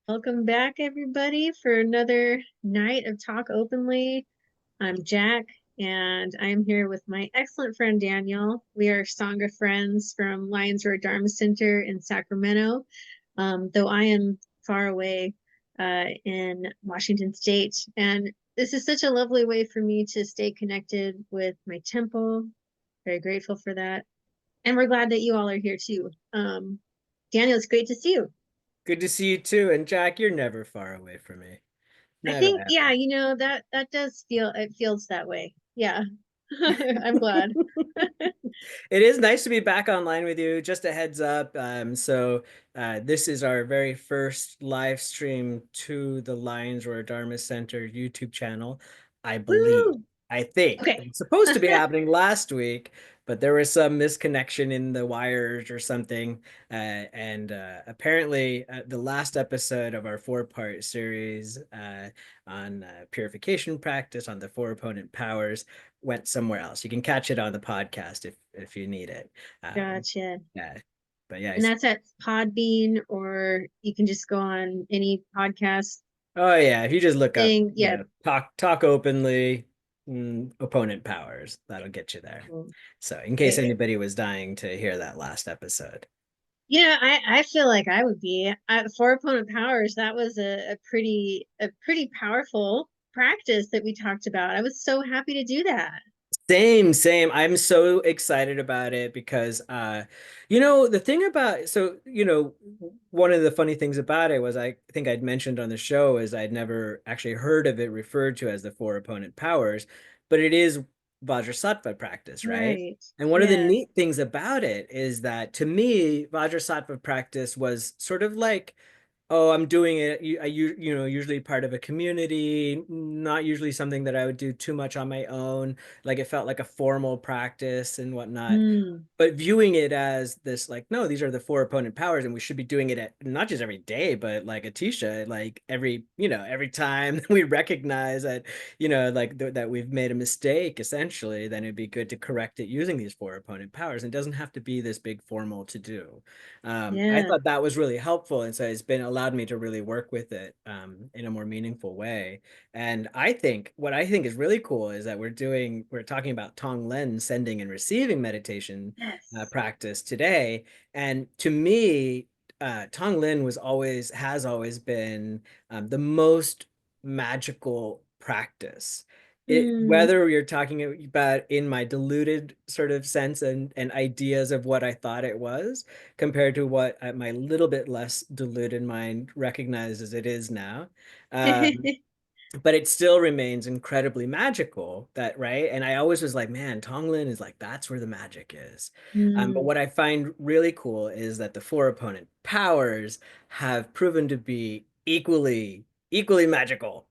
Welcome back, everybody, for another night of Talk Openly. I'm Jack, and I'm here with my excellent friend Daniel. We are Sangha friends from Lions Road Dharma Center in Sacramento, though I am far away in Washington State. And this is such a lovely way for me to stay connected with my temple. Very grateful for that. And we're glad that you all are here too. Daniel, it's great to see you. Good to see you too. And Jack, you're never far away from me. I Never think, yeah, ever. that does feel it feels that way. Yeah. I'm glad. It is nice to be back online with you. Just a heads up. This is our very first live stream to the Lions Roar Dharma Center YouTube channel, I believe. Woo! I think it Okay. was supposed to be happening last week, but there was some misconnection in the wires or something. And apparently, the last episode of our four-part series on purification practice on the four opponent powers went somewhere else. You can catch it on the podcast if you need it. Gotcha. Yeah, but yeah. And that's at Podbean, or you can just go on any podcast Oh yeah, if you just look up, thing. Yeah. talk openly, opponent powers, that'll get you there. Cool. So in case Okay. anybody was dying to hear that last episode. I feel like I would be. For opponent powers, that was a pretty powerful practice that we talked about. I was so happy to do that. Same. I'm so excited about it because the thing about one of the funny things about it was I think I'd mentioned on the show is I'd never actually heard of it referred to as the four opponent powers, but it is Vajrasattva practice, right? Right. And one of the Yes. neat things about it is that to me, Vajrasattva practice was sort of like, oh, I'm doing it. Usually part of a community, not usually something that I would do too much on my own. Like it felt like a formal practice and whatnot, Mm. but viewing it as this like no, these are the four opponent powers and we should be doing it at not just every day but like Atisha, like every time we recognize that that we've made a mistake essentially, then it'd be good to correct it using these four opponent powers, and it doesn't have to be this big formal to do. I Yeah. thought that was really helpful, and so it's been allowed me to really work with it in a more meaningful way. And what I think is really cool is that we're talking about Tonglen, sending and receiving meditation Yes. practice today. And to me, Tonglen has always been the most magical practice. Mm. Whether you're talking about in my diluted sort of sense and ideas of what I thought it was, compared to what my little bit less diluted mind recognizes it is now. Um, but it still remains incredibly magical, that right. And I always was like, man, Tonglen is like, that's where the magic is. But Mm. what I find really cool is that the four opponent powers have proven to be equally magical.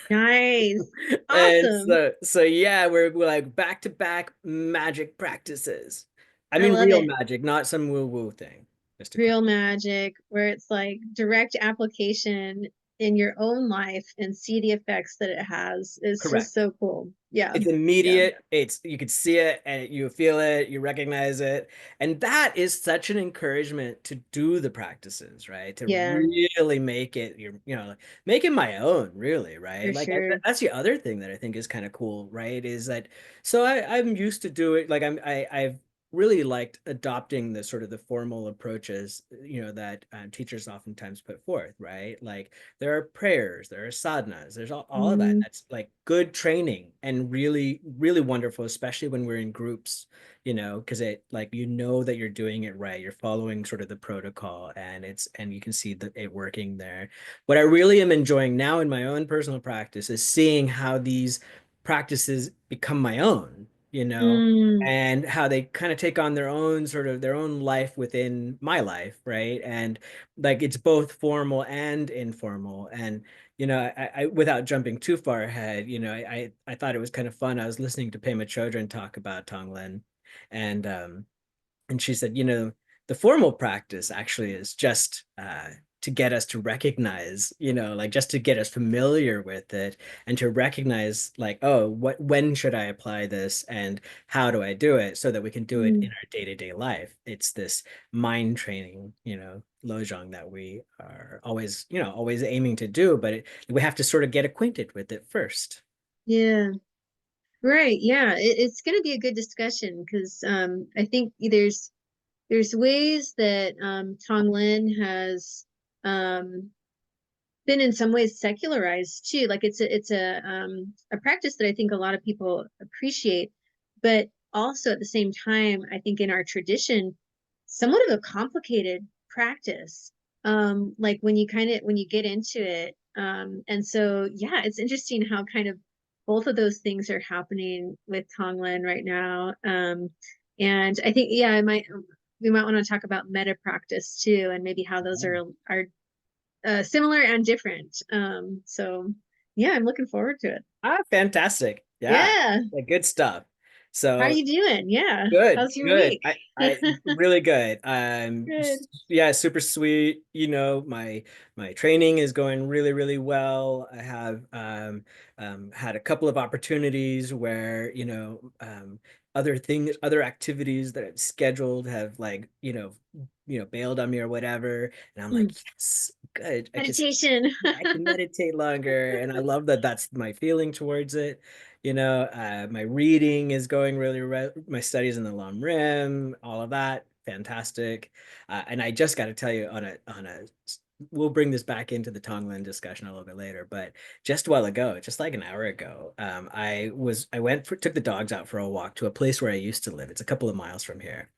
Nice. And Awesome. so yeah, we're like back to back magic practices. I I mean love real it. magic, not some woo woo thing, just to clarify. Real magic, where it's like direct application in your own life and see the effects that it has. It's just Correct. so cool. Yeah. It's Yeah. immediate. It's you could see it and you feel it, you recognize it. And that is such an encouragement to do the practices, right? To Yeah, really make it make it my own, really, for right? Like sure. that's the other thing that I think is kind of cool, right? Is that so I'm used to do it like I've really liked adopting the sort of the formal approaches, that teachers oftentimes put forth, right? Like there are prayers, there are sadhanas, there's all of that. Mm, That's like good training and really, really wonderful, especially when we're in groups, because it like that you're doing it right. You're following sort of the protocol and you can see it working there. What I really am enjoying now in my own personal practice is seeing how these practices become my own, mm, and how they kind of take on their own life within my life, right? And like it's both formal and informal. And without jumping too far ahead, I thought it was kind of fun. I was listening to Pema Chodron talk about Tonglen, and she said, the formal practice actually is just to get us to recognize, like just to get us familiar with it and to recognize like, oh, when should I apply this and how do I do it so that we can do it in Mm, our day-to-day life. It's this mind training, lojong that we are always, always aiming to do, but we have to sort of get acquainted with it first. yeah. Right. Yeah. It's going to be a good discussion because I think there's ways that Tonglen has um, been in some ways secularized too. Like it's a practice that I think a lot of people appreciate, but also at the same time, I think in our tradition, somewhat of a complicated practice. Like when you get into it. And so yeah, it's interesting how kind of both of those things are happening with Tonglen right now. And I think yeah, I might we might want to talk about meta practice too, and maybe how those are similar and different. So yeah, I'm looking forward to it. Ah, fantastic. Yeah. Yeah. Like good stuff. How are So you doing? Yeah. good, How's your good. week? I really good. Good. Yeah, super sweet. My training is going really, really well. I have had a couple of opportunities where, other activities that I've scheduled have like, bailed on me or whatever. And I'm like, Mm. yes, good. Meditation. I can meditate longer. And I love that that's my feeling towards it. My reading is going really my studies in the long rim, all of that, fantastic. And I just got to tell you we'll bring this back into the Tonglen discussion a little bit later, but just a while ago, just like an hour ago, took the dogs out for a walk to a place where I used to live. It's a couple of miles from here.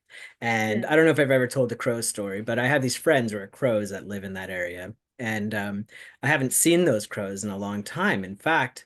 And Yeah. I don't know if I've ever told the crow story, but I have these friends who are crows that live in that area. And I haven't seen those crows in a long time. In fact,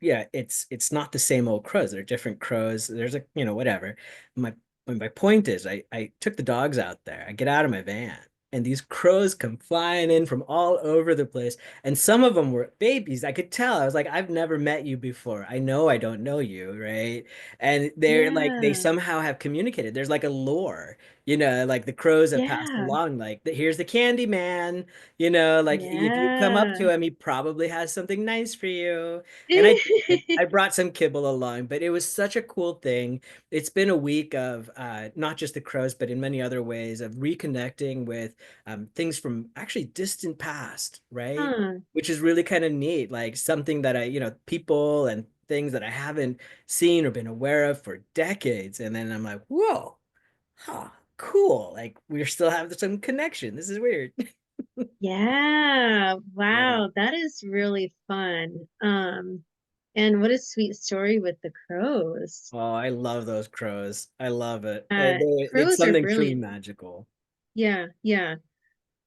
it's not the same old crows. They're different crows. There's whatever. My my point is I took the dogs out there. I get out of my van and these crows come flying in from all over the place. And some of them were babies. I could tell. I was like, I've never met you before. I know I don't know you, right? And they're like, they Yeah. somehow have communicated. There's like a lore, like the crows have passed Yeah. along, like, here's the candy man, like if you come up Yeah. to him, he probably has something nice for you. And I brought some kibble along, but it was such a cool thing. It's been a week of not just the crows, but in many other ways of reconnecting with things from actually distant past, right? Huh. Which is really kind of neat, like something that people and things that I haven't seen or been aware of for decades. And then I'm like, whoa, huh, cool. Like we still have some connection. This is weird. Yeah. Yeah. Wow. That is really fun. And what a sweet story with the crows. Oh, I love those crows. I love it. It's Crows are something truly brilliant. magical. Yeah. Yeah.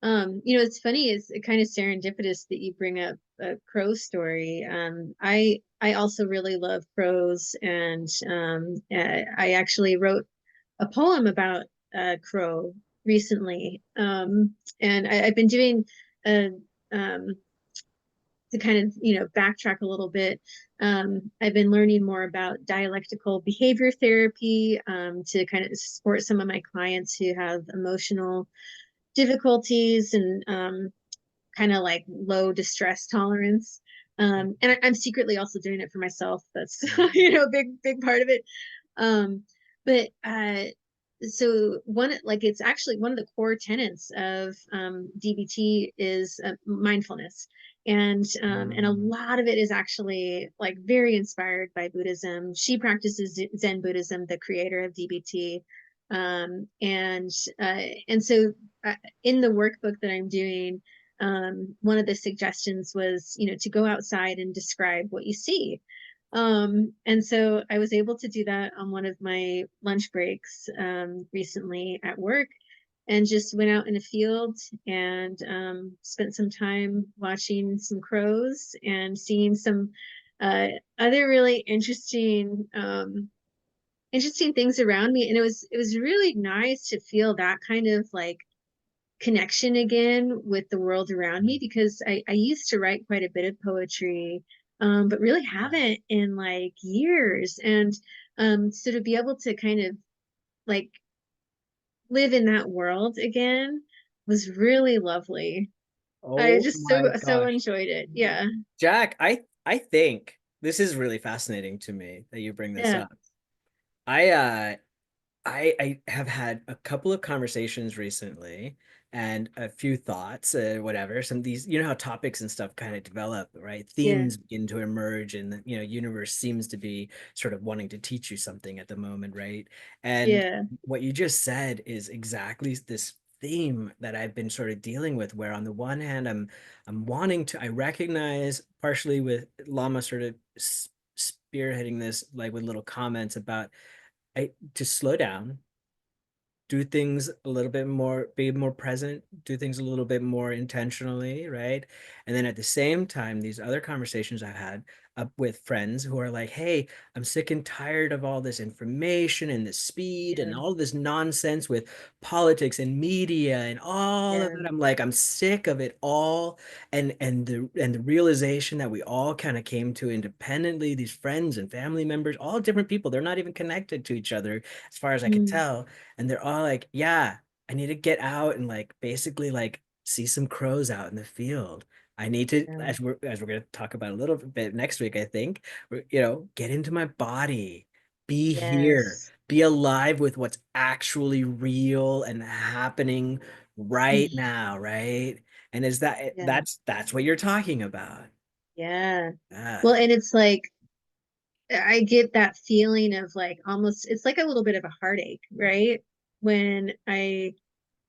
It's funny, it's kind of serendipitous that you bring up a crow story. I also really love crows, and I actually wrote a poem about crow recently. And I've been doing a to kind of backtrack a little bit. I've been learning more about dialectical behavior therapy to kind of support some of my clients who have emotional difficulties and kind of like low distress tolerance. And I'm secretly also doing it for myself. That's a big part of it. Um, but so one like it's actually one of the core tenets of DBT is mindfulness, and a Mm. lot of it is actually like very inspired by Buddhism. She practices Zen Buddhism, the creator of DBT, and so in the workbook that I'm doing, one of the suggestions was, to go outside and describe what you see. And so I was able to do that on one of my lunch breaks recently at work, and just went out in a field and spent some time watching some crows and seeing some uh, other really interesting things around me. And it was really nice to feel that kind of like connection again with the world around me, because I used to write quite a bit of poetry, but really haven't in like years. And so to be able to kind of like live in that world again was really lovely. I Oh just my so gosh. enjoyed it. Yeah. Jack, I think this is really fascinating to me that you bring this Yeah. up. I have had a couple of conversations recently and a few thoughts, whatever. Some of these, you know how topics and stuff kind of develop, right? Yeah. Themes begin to emerge, and the, universe seems to be sort of wanting to teach you something at the moment, right? And Yeah. what you just said is exactly this theme that I've been sort of dealing with, where on the one hand, I'm wanting to, I recognize partially with Lama sort of spearheading this, like with little comments about to slow down, do things a little bit more, be more present, do things a little bit more intentionally, right? And then at the same time, these other conversations I've had up with friends who are like, hey, I'm sick and tired of all this information and the speed Yeah. and all this nonsense with politics and media and all of Yeah. it. I'm like, I'm sick of it all. And the realization that we all kind of came to independently, these friends and family members, all different people, they're not even connected to each other as far as I could Mm. tell, and they're all like, yeah, I need to get out and like basically like see some crows out in the field. I need to, Yeah. as we're going to talk about a little bit next week, I think, get into my body, be here, Yes. be alive with what's actually real and happening right now, right? And is that Yeah. that's what you're talking about? Yeah. Well, Yeah, and it's like I get that feeling of like almost it's like a little bit of a heartache, right? When I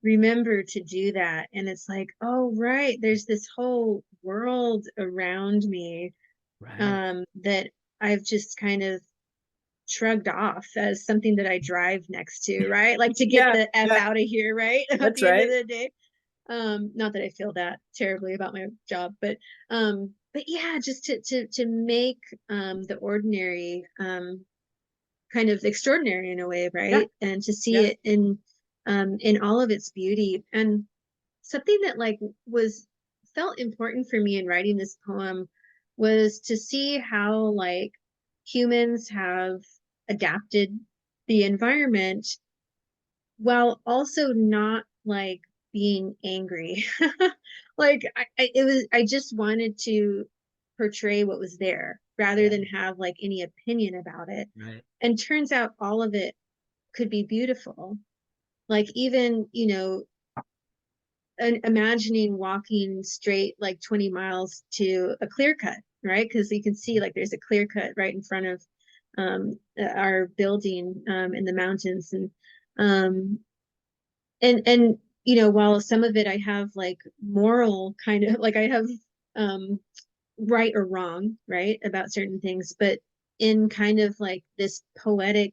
remember to do that and it's like, oh right, there's this whole world around me right. that I've just kind of shrugged off as something that I drive next to, right? Like to get Yeah, the F yeah, out of here, right? At that's the end of right. the day. Not that I feel that terribly about my job, but yeah, just to make the ordinary kind of extraordinary in a way, Yeah, right? And to see yeah, it in all of its beauty. And something that like was felt important for me in writing this poem was to see how like humans have adapted the environment while also not like being angry. Like it was I just wanted to portray what was there rather yeah, than have like any opinion about it. right. And turns out all of it could be beautiful. Like even, imagining walking straight like 20 miles to a clear cut, right? Because you can see like there's a clear cut right in front of our building in the mountains. Um, and while some of it I have like moral kind of like I have um right or wrong, right, about certain things, but in kind of like this poetic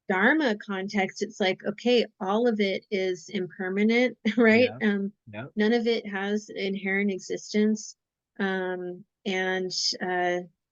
dharma context, it's like, okay, all of it is impermanent, right? Yeah, yeah. None of it has inherent existence. And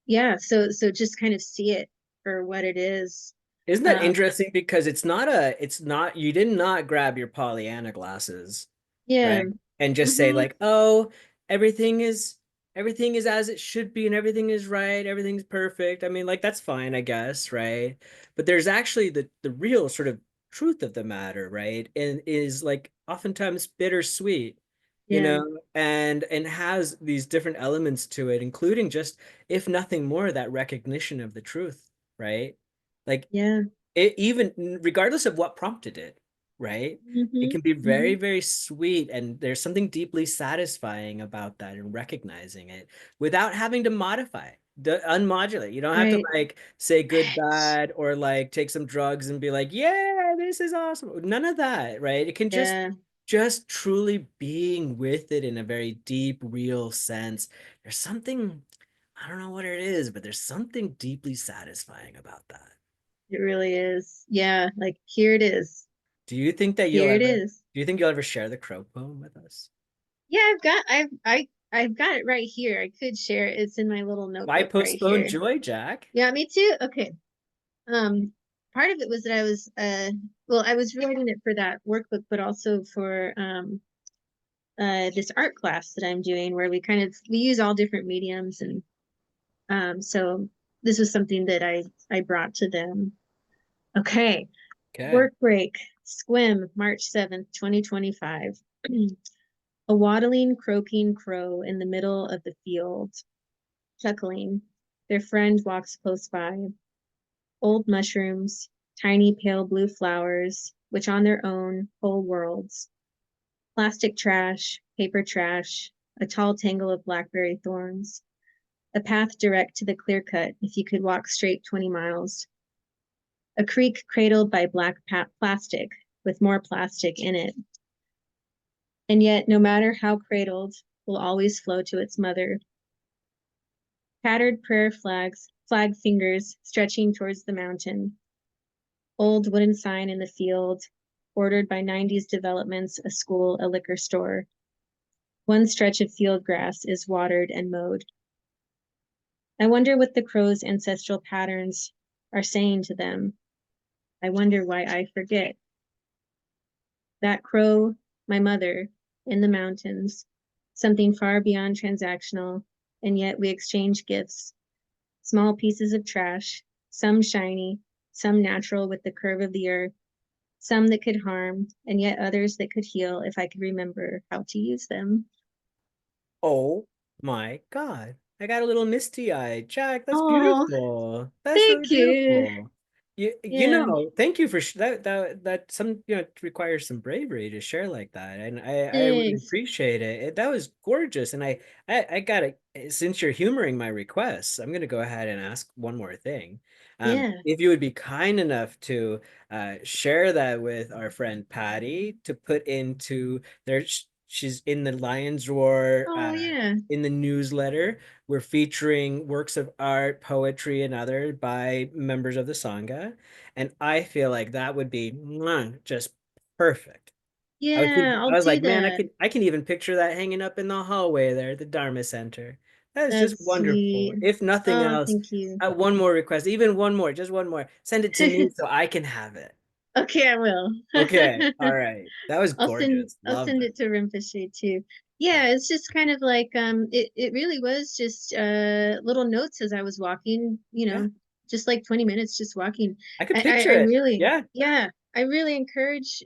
yeah, so just kind of see it for what it is. Isn't that um interesting? Because it's not, you did not grab your Pollyanna glasses, yeah. right? And just say Hmm. like, oh, everything is everything is as it should be and everything is right, everything's perfect. I mean, like that's fine, I guess, right? But there's actually the real sort of truth of the matter, right? And is like oftentimes bittersweet, Yeah. and has these different elements to it, including just, if nothing more, that recognition of the truth, right? Like Yeah. it, even regardless of what prompted it, right? It Hmm. can be Hmm. very, very sweet, and there's something deeply satisfying about that and recognizing it without having to modify it, unmodulate. You don't have to Right. like say good, Right. bad, or like take some drugs and be like, yeah, this is awesome. None of that, right? It can Yeah, just truly being with it in a very deep, real sense. There's something, I don't know what it is, but there's something deeply satisfying about that. it really is. Yeah, like here it is. Do you think that Here it is. do you think you'll ever share the crow poem with us? Yeah, I've got it right here. I could share it. It's in my little Why notebook right postpone here. joy, Jack? Yeah, me too. Okay. Um, Part of it was that I was well, I was writing it for that workbook, but also for this art class that I'm doing where we use all different mediums, and so this was something that I brought to them. Okay. Okay. Work break. Squim, March 7th, 2025. A waddling, croaking crow in the middle of the field, chuckling. Their friend walks close by. Old mushrooms, tiny pale blue flowers, which on their own hold worlds. Plastic trash, paper trash, a tall tangle of blackberry thorns. A path direct to the clear cut if you could walk straight 20 miles. A creek cradled by black plastic with more plastic in it. And yet, no matter how cradled, will always flow to its mother. Tattered prayer flags, flag fingers stretching towards the mountain. Old wooden sign in the field, ordered by 90s developments, a school, a liquor store. One stretch of field grass is watered and mowed. I wonder what the crow's ancestral patterns are saying to them. I wonder why I forget. That crow, my mother, in the mountains, something far beyond transactional, and yet we exchange gifts, small pieces of trash, some shiny, some natural with the curve of the earth, some that could harm, and yet others that could heal if I could remember how to use them. Oh my God. I got a little misty-eyed. Jack, that's Oh, beautiful. That's really thank you. beautiful. You Yeah, know, thank you for that some it requires some bravery to share like that. And I really thanks. appreciate it. That was gorgeous. And I gotta, since you're humoring my requests, I'm gonna go ahead and ask one more thing. Yeah. If you would be kind enough to share that with our friend Patty to put into their she's in the Lion's Roar Oh, yeah. in the newsletter. We're featuring works of art, poetry, and other by members of the Sangha. And I feel like that would be just perfect. Yeah, I'll I was do like, man, that. I can even picture that hanging up in the hallway there at the Dharma Center. That is just That's wonderful. sweet. If nothing Oh, else, thank you. one more request, even one more, just one more. Send it to me so I can have it. Okay, I will. Okay. All right. That was gorgeous. I'll Love send that. it to Rinpoche too. Yeah. Yeah, it's just kind of like it really was just little notes as I was walking, Yeah. just like 20 minutes just walking. I could I picture it. really, Yeah. yeah, I really encourage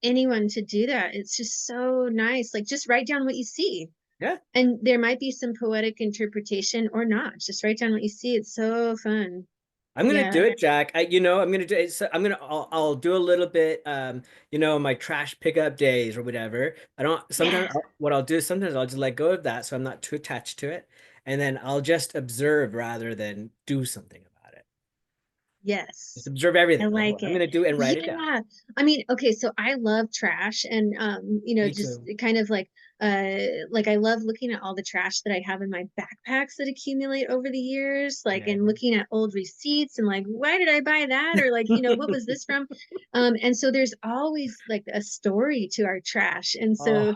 anyone to do that. It's just so nice. Like just write down what you see. Yeah. And there might be some poetic interpretation or not. Just write down what you see. It's so fun. I'm gonna Yeah. do it, Jack. I'm gonna do it. So I'll do a little bit, my trash pickup days or whatever. I don't, Yeah. what I'll do, sometimes I'll just let go of that so I'm not too attached to it. And then I'll just observe rather than do something about it. Just Yes. observe I everything. Like, like what I'm it. gonna do and write it down. Yeah. I mean, okay, so I love trash and Me just too. kind of like I love looking at all the trash that I have in my backpacks that accumulate over the years, like Yeah. and looking at old receipts and like why did I buy that or like, what was this from? And so there's always like a story to our trash. And so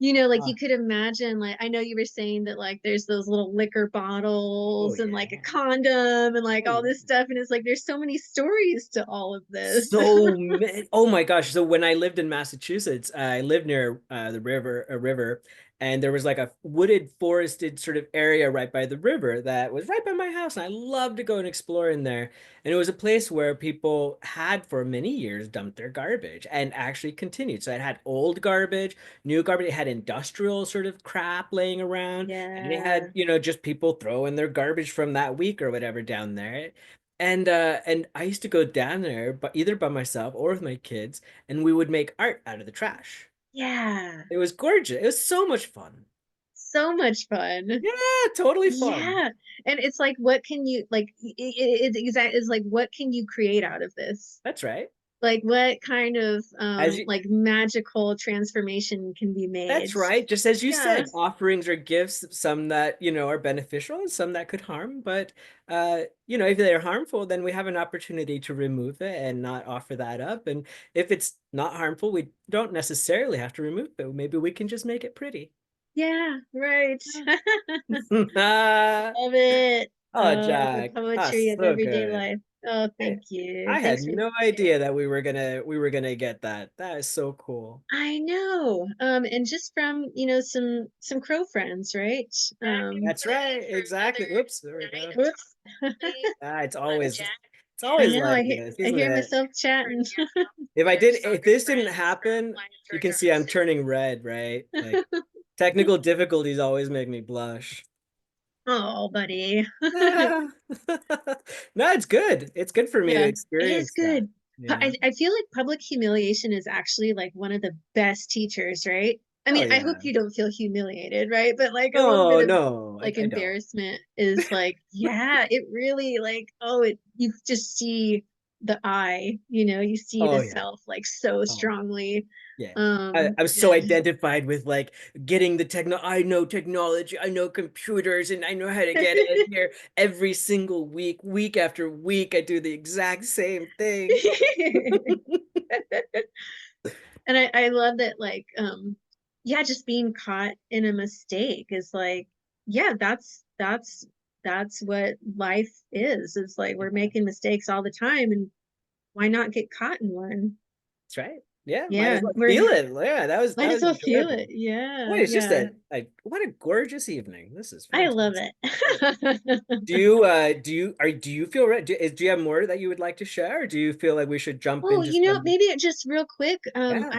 Oh, like oh, you could imagine, like I know you were saying that like there's those little liquor oh bottles and like a yeah. condom and like Oh all yeah. this stuff, and it's like there's so many stories to all of this. So many. Oh my gosh. So when I lived in Massachusetts, I lived near a river, and there was like a wooded, forested sort of area right by the river that was right by my house. And I loved to go and explore in there. And it was a place where people had for many years dumped their garbage and actually continued. So it had old garbage, new garbage, it had industrial sort of crap laying around, and it Yeah. had, just people throwing their garbage from that week or whatever down there. And I used to go down there, but either by myself or with my kids, and we would make art out of the trash. Yeah. It was gorgeous. It was so much fun. So much fun. Yeah, totally fun. Yeah. And it's like what can you like it's exact is like what can you create out of this? That's right. Like what kind of As you, like magical transformation can be made? that's right. Just as you Yeah. said, offerings are gifts, some that, are beneficial and some that could harm. But, if they're harmful, then we have an opportunity to remove it and not offer that up. And if it's not harmful, we don't necessarily have to remove it. Maybe we can just make it pretty. Yeah, right. Ah, Love it. oh, Oh, the Jack. Ah, poetry of so everyday good. life. Oh, I, thank you. I had Thanks for no idea sharing. that we were gonna get that. That is so cool. I know. And just from, some crow friends, right? That's right. Exactly. Oops, there we go. Whoops. It's always It's I always know. like this, I isn't hear it? myself chatting. If this didn't happen, you can see I'm turning red, right? Like technical difficulties always make me blush. Oh, buddy. No, it's good. It's good for me to Yeah, it is experience that, good. you know? I feel like public humiliation is actually like one of the best teachers, right? I Oh mean, I hope yeah. you don't feel humiliated, right? But like a little No, bit of no, like I don't. embarrassment is like, yeah, it really like, oh, it you just see the I, you see Oh the yeah. self like so Oh strongly. yeah. Um, I'm so and identified with like getting the I know technology, I know computers, and I know how to get in here every single week, week after week. I do the exact same thing. and I love that like yeah, just being caught in a mistake is like, yeah, that's what life is. It's like we're Yeah. making mistakes all the time, and why not get caught in one? That's right. Yeah, might as Yeah, well we're feel it. Yeah, might that as was well feel it. enjoyable. Boy, Yeah, it's just yeah. what a gorgeous evening. This is I love fantastic. Yeah. it. Do you feel right? Do you have more that you would like to share, or do you feel like we should jump Oh, into some? maybe just real quick. Yeah.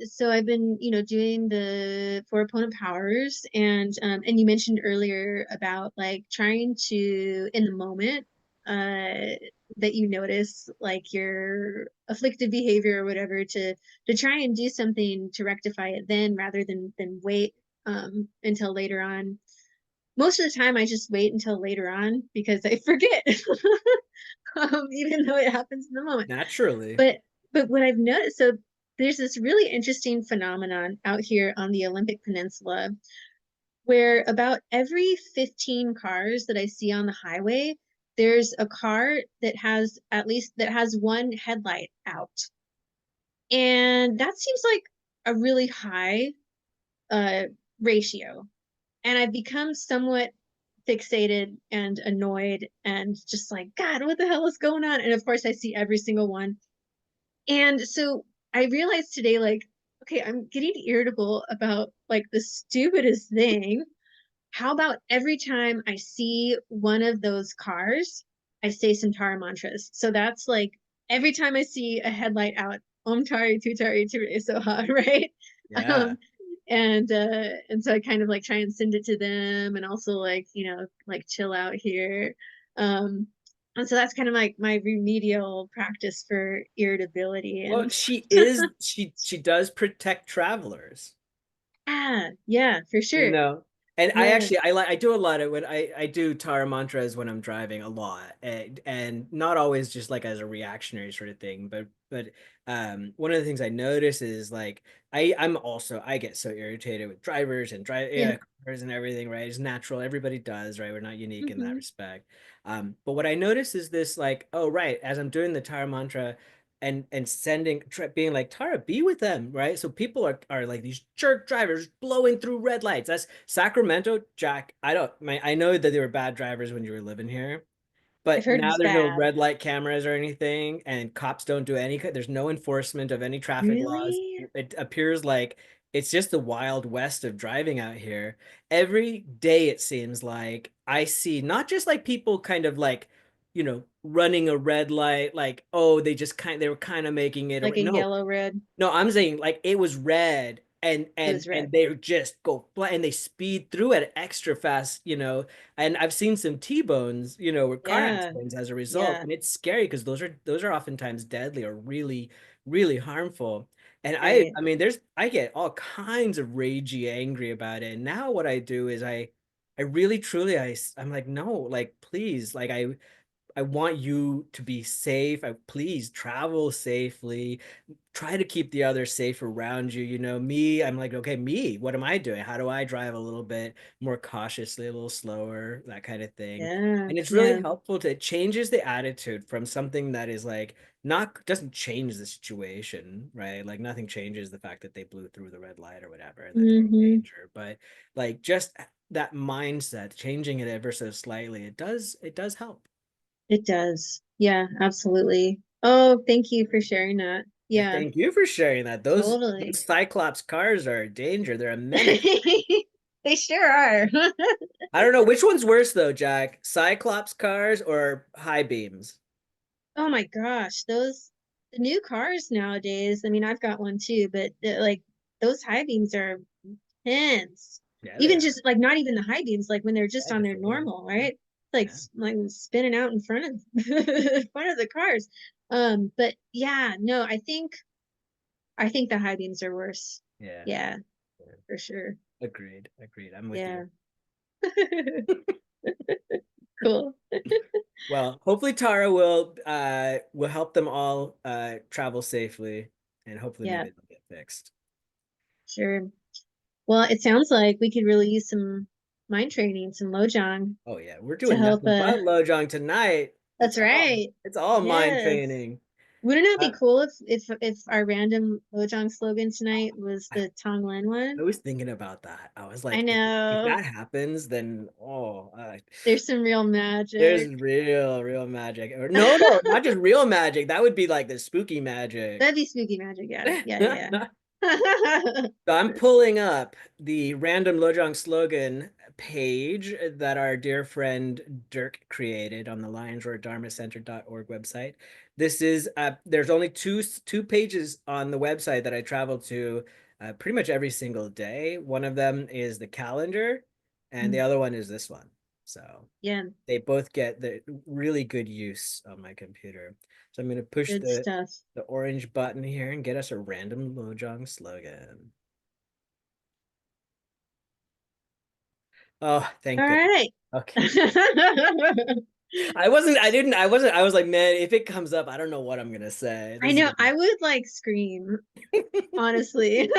So I've been, doing the four opponent powers, and you mentioned earlier about like trying to in the moment, that you notice like your afflictive behavior or whatever to try and do something to rectify it then rather than wait until later on. Most of the time, I just wait until later on because I forget, even though it happens in the moment. Naturally. But what I've noticed, so there's this really interesting phenomenon out here on the Olympic Peninsula where about every 15 cars that I see on the highway, there's a car that has one headlight out. And that seems like a really high uh ratio. And I've become somewhat fixated and annoyed and just like, God, what the hell is going on? And of course I see every single one. And so I realized today, like, okay, I'm getting irritable about like the stupidest thing. How about every time I see one of those cars, I say some Tara mantras. So that's like every time I see a headlight out, Om Tari Tutari Ture Soha, right? Yeah. Um, and so I kind of like try and send it to them and also like, like chill out here. Um, and so that's kind of like my remedial practice for irritability. Well, And she does protect travelers. yeah, for You sure. know, and Yeah. I do a lot of when I do Tara mantras when I'm driving a lot, and not always just like as a reactionary sort of thing, but one of the things I notice is like I get so irritated with drivers and Yeah. cars and everything, right? It's natural, everybody does, right? We're not unique in that Hmm. respect. But what I notice is this like, oh right, as I'm doing the Tara mantra and being like, Tara, be with them, right? So people are like these jerk drivers blowing through red lights. That's Sacramento, Jack. I know that they were bad drivers when you were living here, I've but heard now it's there's no bad. red light cameras or anything, and cops don't do there's no enforcement of any traffic laws. Really? It appears like it's just the wild west of driving out here. Every day it seems like I see not just like people kind of like, running a red light, like, oh, they were kind of making it. Like a No, yellow red? no, I'm saying like it was red and It and was and red. they just go flat and they speed through it extra fast, and I've seen some T-bones, with car Yeah. accidents as a result, Yeah. and it's scary because those are oftentimes deadly or really really harmful. And Right. I mean I get all kinds of ragey angry about it. And now what I do is I really truly I'm like, no, like please, like I want you to be safe. Please travel safely, try to keep the others safe around you. Me, I'm like, okay, me, what am I doing? How do I drive a little bit more cautiously, a little slower, that kind of thing. Yeah. And it's really Yeah. helpful it changes the attitude from something that is like not doesn't change the situation, right? Like nothing changes the fact that they blew through the red light or whatever, and that they're in Hmm. danger. But like just that mindset, changing it ever so slightly, it does help. It does. Yeah, absolutely. Oh, thank you for sharing that. Yeah, Yeah, thank you for sharing that. Those totally. Cyclops cars are a danger. They're a menace. They sure are. I don't know which one's worse though, Jack. Cyclops cars or high beams? Oh my gosh, those the new cars nowadays. I mean, I've got one too, but like those high beams are intense. Yeah, they Even are. just like not even the high beams, like when they're just Yeah, on just their a little. normal, Yeah, right? Like yeah. like spinning out in front of front of the cars. But yeah, no, I think the high beams are worse. Yeah. Yeah, Yeah. for sure. Agreed. Agreed. I'm with you. Yeah. Cool. Well, hopefully Tara will help them all travel safely, and hopefully Yeah, maybe they'll get fixed. sure. Well, it sounds like we could really use some mind training, some lojong Oh yeah, we're to doing help nothing but Lojong tonight. that's right. It's all mind Yes. training. Wouldn't it be Uh, cool if our random lojong slogan tonight was I, the Tonglen I one? was thinking about that. I was I like, if know. that happens, then There's some real there's magic. real magic. Or no, no, not just real magic. That would be like the spooky magic. That'd be spooky magic. Yeah. Yeah, yeah, yeah. So I'm pulling up the random Lojong slogan page that our dear friend Dirk created on the lionsroardharmacenter.org website. This is there's only two pages on the website that I travel to pretty much every single day. One of them is the calendar, and the Mm, other one is this one. So yeah, they both get the really good use on my computer. So I'm going to push good stuff. the orange button here and get us a random Lojong slogan. Oh, All thank goodness. right. Okay. I wasn't, I was like, man, if it comes up, I don't know what I'm gonna say. I This is know. gonna be I would like scream, honestly.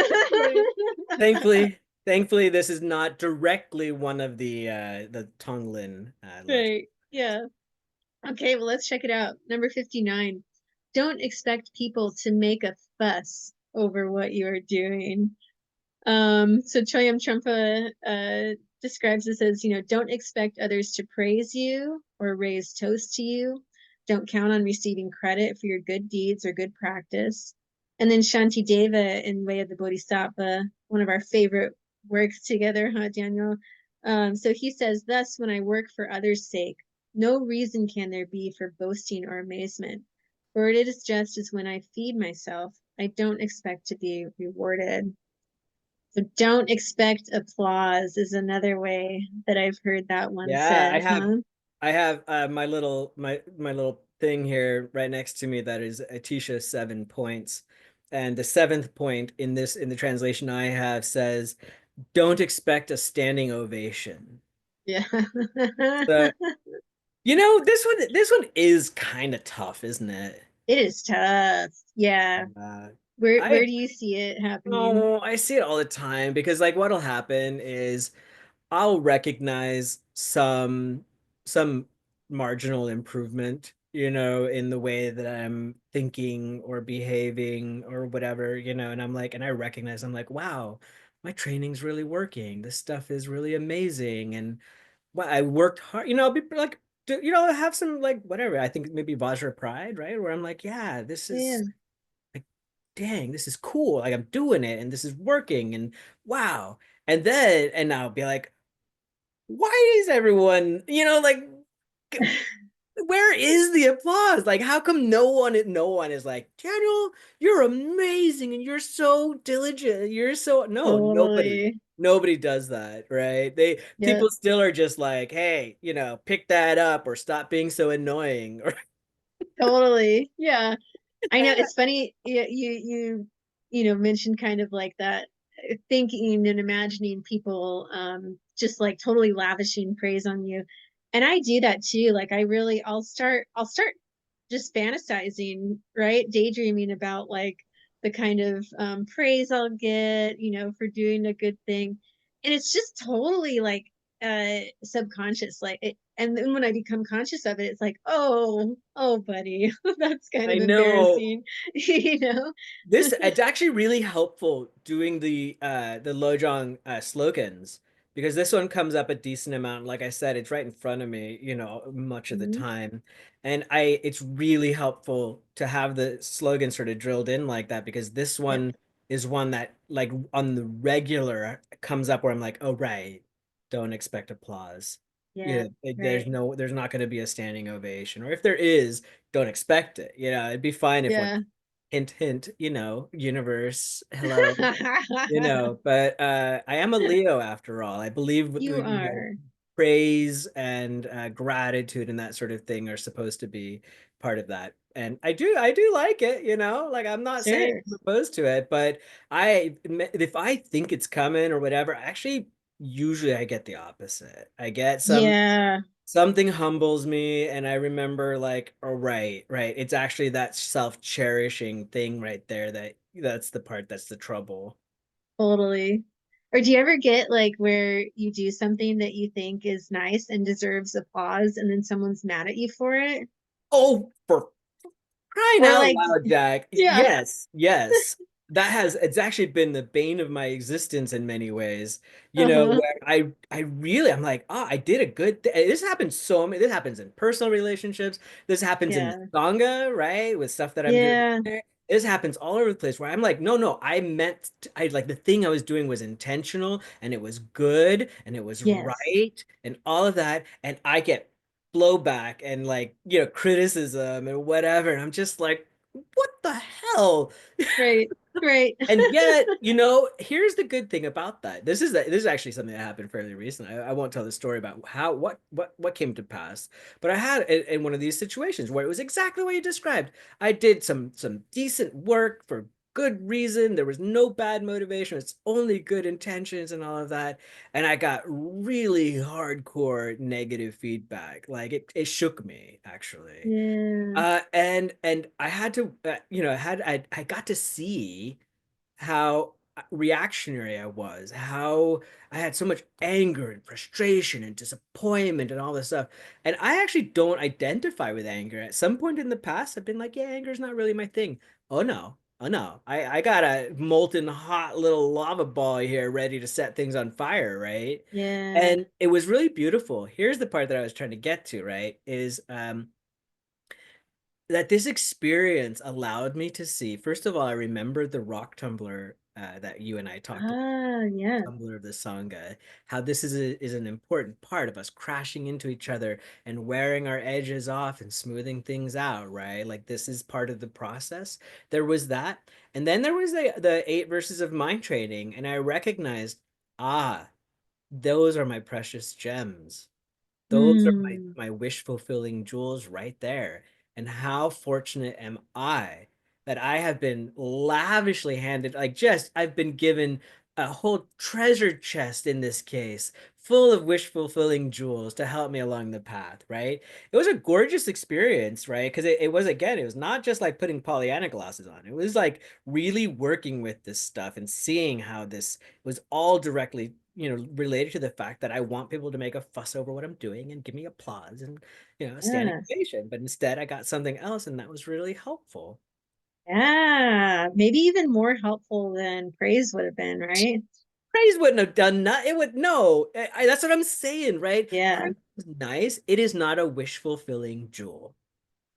thankfully this is not directly one of the Tonglen legends. Right. Yeah. Okay, well, let's check it out. Number 59. Don't expect people to make a fuss over what you are doing. So Choyam Trungpa describes this as, don't expect others to praise you or raise toast to you. Don't count on receiving credit for your good deeds or good practice. And then Shanti Deva in Way of the Bodhisattva, one of our favorite works together, huh, Daniel? So he says, thus, when I work for others' sake, no reason can there be for boasting or amazement, for it is just as when I feed myself, I don't expect to be rewarded. So don't expect applause is another way that I've heard that one Yeah, said, huh? I have my little thing here right next to me that is Atisha 7 points. And the seventh point in the translation I have says, don't expect a standing ovation. Yeah. So, this one is kind of tough, isn't it? It is tough. Yeah. Uh, Where I do you see it happening? oh, I see it all the time because like what'll happen is I'll recognize some marginal improvement, in the way that I'm thinking or behaving or whatever, and and I recognize I'm like, wow, my training's really working. This stuff is really amazing. And well, I worked hard, I'll be like, have some like whatever. I think maybe Vajra pride, right? Where I'm like, yeah, this Yeah. is like, dang, this is cool. Like I'm doing it and this is working and wow. And I'll be like, why is everyone, where is the applause? Like, how come no one is like, Daniel, you're amazing and you're so diligent. You're so no, Totally. nobody does that, right? Yep. People still are just like, hey, pick that up or stop being so annoying. Or Totally. Yeah. I know it's funny mentioned kind of like that thinking and imagining people just like totally lavishing praise on you. And I do that too. Like I'll start just fantasizing, right? Daydreaming about like the kind of praise I'll get, for doing a good thing. And it's just totally like subconscious, like it, and then when I become conscious of it, it's like, oh, buddy, that's kind I of know embarrassing, you know? it's actually really helpful doing the Lojong slogans because this one comes up a decent amount. Like I said, it's right in front of me, much of the Mhm. time. And it's really helpful to have the slogan sort of drilled in like that because this Yep. one is one that like on the regular comes up where I'm like, oh right, don't expect applause. Yeah, there's right. there's not going to be a standing ovation, or if there is, don't expect it. It'd be fine if like Yeah. hint, hint, universe, hello, but I am a Leo after all. I believe You are. praise and gratitude and that sort of thing are supposed to be part of that. And I do like it, like I'm not saying Sure. I'm opposed to it, but if I think it's coming or whatever, actually, usually I get the opposite. I get Yeah, something humbles me, and I remember like, oh, right, right. It's actually that self-cherishing thing right there that's the part that's the trouble. totally. Or do you ever get like where you do something that you think is nice and deserves applause, and then someone's mad at you for it? Oh, for crying Or out like, loud, Jack. yeah. Yes, yes. It's actually been the bane of my existence in many ways. Uh-huh. Where I'm like, oh, I did a good thing. This happens in personal relationships. This happens in the Yeah. Sangha, right? With stuff that I'm doing Yeah. there. This happens all over the place where I'm like, no, no, I like the thing I was doing was intentional and it was good and it was Yes. right and all of that. And I get blowback and like criticism and whatever, and I'm just like, what the hell? Right. Right. And yet, here's the good thing about that. This is actually something that happened fairly recently. I won't tell the story about how what came to pass, but I had in one of these situations where it was exactly what you described. I did some decent work for good reason. There was no bad motivation. It's only good intentions and all of that. And I got really hardcore negative feedback. Like it shook me actually. Yeah. And I had to, I got to see how reactionary I was, how I had so much anger and frustration and disappointment and all this stuff. And I actually don't identify with anger. At some point in the past, I've been like, yeah, anger is not really my thing. Oh no. Oh no. I got a molten hot little lava ball here ready to set things on fire, right? Yeah. And it was really beautiful. Here's the part that I was trying to get to, right? Is that this experience allowed me to see, first of all, I remember the rock tumbler that you and I talked about, Ah, yeah. tumbler of the Sangha, how this is an important part of us crashing into each other and wearing our edges off and smoothing things out, right? Like this is part of the process. There was that. And then there was the 8 verses of mind training, and I recognized, ah, those are my precious gems. Those are Hmm. my wish fulfilling jewels right there. And how fortunate am I that I have been lavishly handed, like just I've been given a whole treasure chest in this case, full of wish fulfilling jewels to help me along the path, right? It was a gorgeous experience, right? Because it was not just like putting Pollyanna glasses on. It was like really working with this stuff and seeing how this was all directly related to the fact that I want people to make a fuss over what I'm doing and give me applause and a standing Yes. ovation. But instead, I got something else, and that was really helpful. Yeah. Maybe even more helpful than praise would have been, right? Praise wouldn't have done that. It would no. That's what I'm saying, right? Yeah. Praise is nice. It is not a wish fulfilling jewel,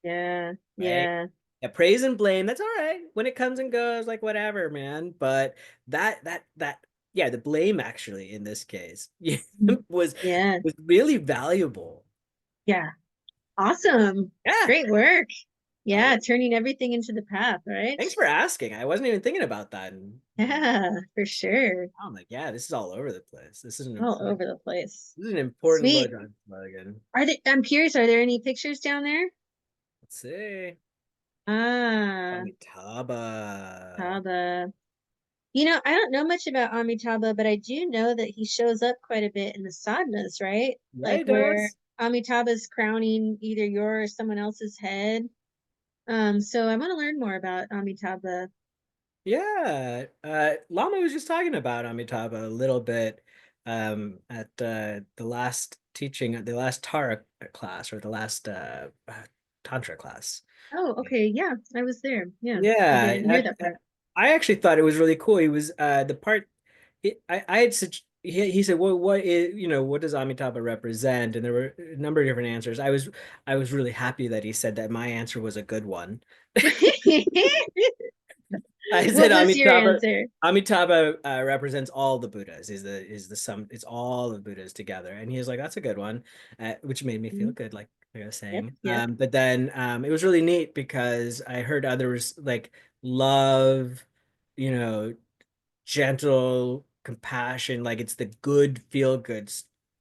Yeah. right? Yeah. Yeah, praise and blame. That's all right when it comes and goes, like whatever, man. But yeah, the blame actually in this case Mhm. was Yeah. was really valuable. Yeah. Awesome. Yeah. Great work. I Yeah. Turning everything into the path, right? Thanks for asking. I wasn't even thinking about that. And Yeah, for sure. I'm like, yeah, this is all over the place. All over the place. This is an important look Sweet. on Logan. I'm curious, are there any pictures down there? Let's see. Ah, Amitabha. Taba. I don't know much about Amitabha, but I do know that he shows up quite a bit in the sadhanas, right? Yeah, Like he where does. Amitabha's crowning either your or someone else's head. So I want to learn more about Amitabha. Yeah. Lama was just talking about Amitabha a little bit at the last teaching, the last Tara class or the last Tantra class. Oh, okay. Yeah, I was there. Yeah, I Yeah, didn't hear that part. I actually thought it was really cool. He was the part I had such he said, well, what is, what does Amitabha represent? And there were a number of different answers. I was really happy that he said that my answer was a good one. I said What was your Amitabha. answer? Amitabha represents all the Buddhas. Is the sum? It's all the Buddhas together. And he was like, "That's a good one," which made me feel Mhm. good, like I was Yep, saying. yep. But then it was really neat because I heard others like love, you know, gentle compassion. Like it's the good, feel good,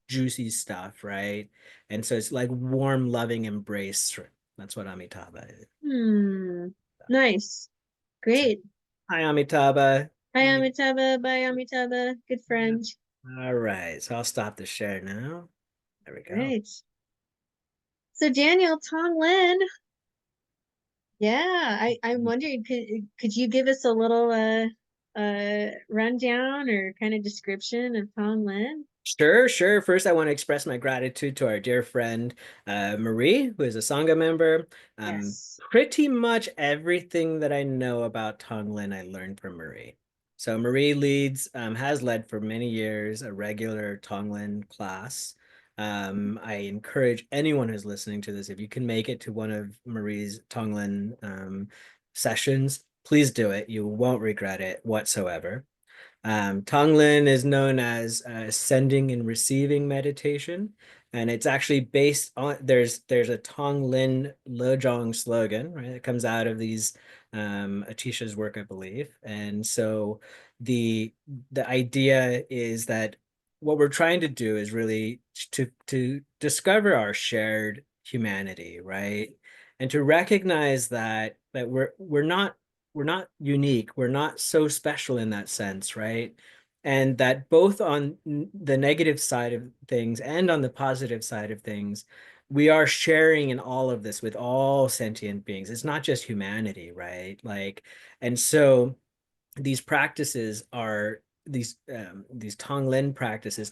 juicy stuff, right? And so it's like warm, loving embrace. That's what Amitabha is. Hmm. Nice. So, Great. hi, Amitabha. Hi, Amitabha. Bye, Amitabha. Good friend. All right, so I'll stop the share now. There we go. Right. So Daniel, Tonglen. Yeah, I'm wondering, could you give us a little rundown or kind of description of Tonglen? Sure, sure. First, I want to express my gratitude to our dear friend Marie, who is a Sangha member. Yes. Pretty much everything that I know about Tonglen, I learned from Marie. So Marie has led for many years a regular Tonglen class. I encourage anyone who's listening to this, if you can make it to one of Marie's Tonglen sessions, please do it. You won't regret it whatsoever. Tonglen is known as sending and receiving meditation, and it's actually based on there's a Tonglen Lejong slogan, right? It comes out of these Atisha's work, I believe, and so the the idea is that what we're trying to do is really to discover our shared humanity, right? And to recognize that we're not unique. We're not so special in that sense, right? And that both on the negative side of things and on the positive side of things, we are sharing in all of this with all sentient beings. It's not just humanity, right? And so these practices are these Tonglen practices.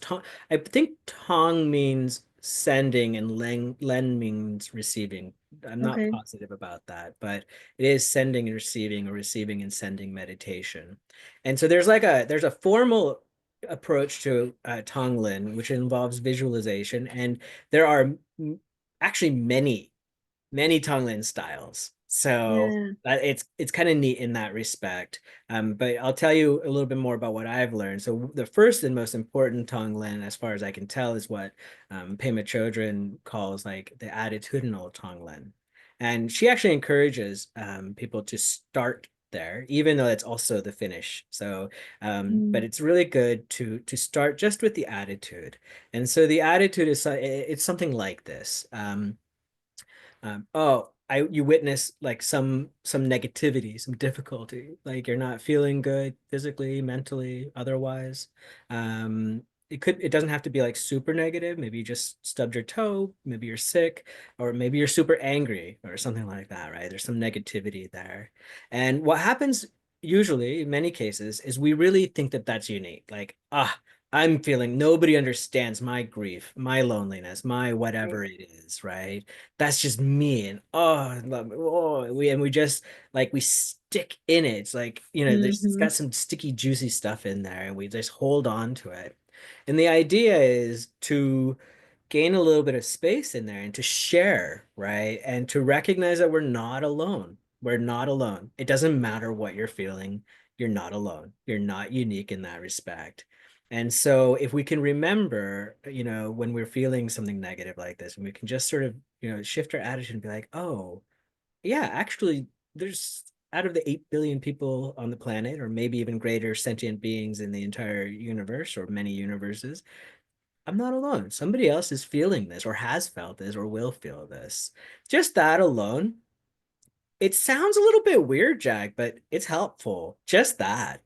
I think Tong means sending and Len means receiving. I'm not Okay. positive about that, but it is sending and receiving or receiving and sending meditation. And so there's a formal approach to Tonglen, which involves visualization, and there are actually many Tonglen styles. So Yeah. it's kind of neat in that respect. But I'll tell you a little bit more about what I've learned. So the first and most important Tonglen, as far as I can tell, is what Pema Chodron calls like the attitudinal Tonglen. And she actually encourages people to start there, even though it's also the finish. So, but Mm. it's really good to start just with the attitude. And so the attitude is it's something like this. You witness like some negativity, some difficulty, like you're not feeling good physically, mentally, otherwise. It doesn't have to be like super negative. Maybe you just stubbed your toe, maybe you're sick, or maybe you're super angry or something like that, right? There's some negativity there. And what happens usually in many cases is we really think that that's unique. Like, I'm feeling nobody understands my grief, my loneliness, my Right. whatever it is, right? That's just me. And we just like we stick in it. It's like, it's Mm-hmm. got some sticky, juicy stuff in there, and we just hold on to it. And the idea is to gain a little bit of space in there and to share, right? And to recognize that we're not alone. We're not alone. It doesn't matter what you're feeling. You're not alone. You're not unique in that respect. And so if we can remember, when we're feeling something negative like this, and we can just sort of, shift our attitude and be like, oh, yeah, actually, there's out of the 8 billion people on the planet, or maybe even greater sentient beings in the entire universe or many universes, I'm not alone. Somebody else is feeling this or has felt this or will feel this. Just that alone, it sounds a little bit weird, Jack, but it's helpful. Just that.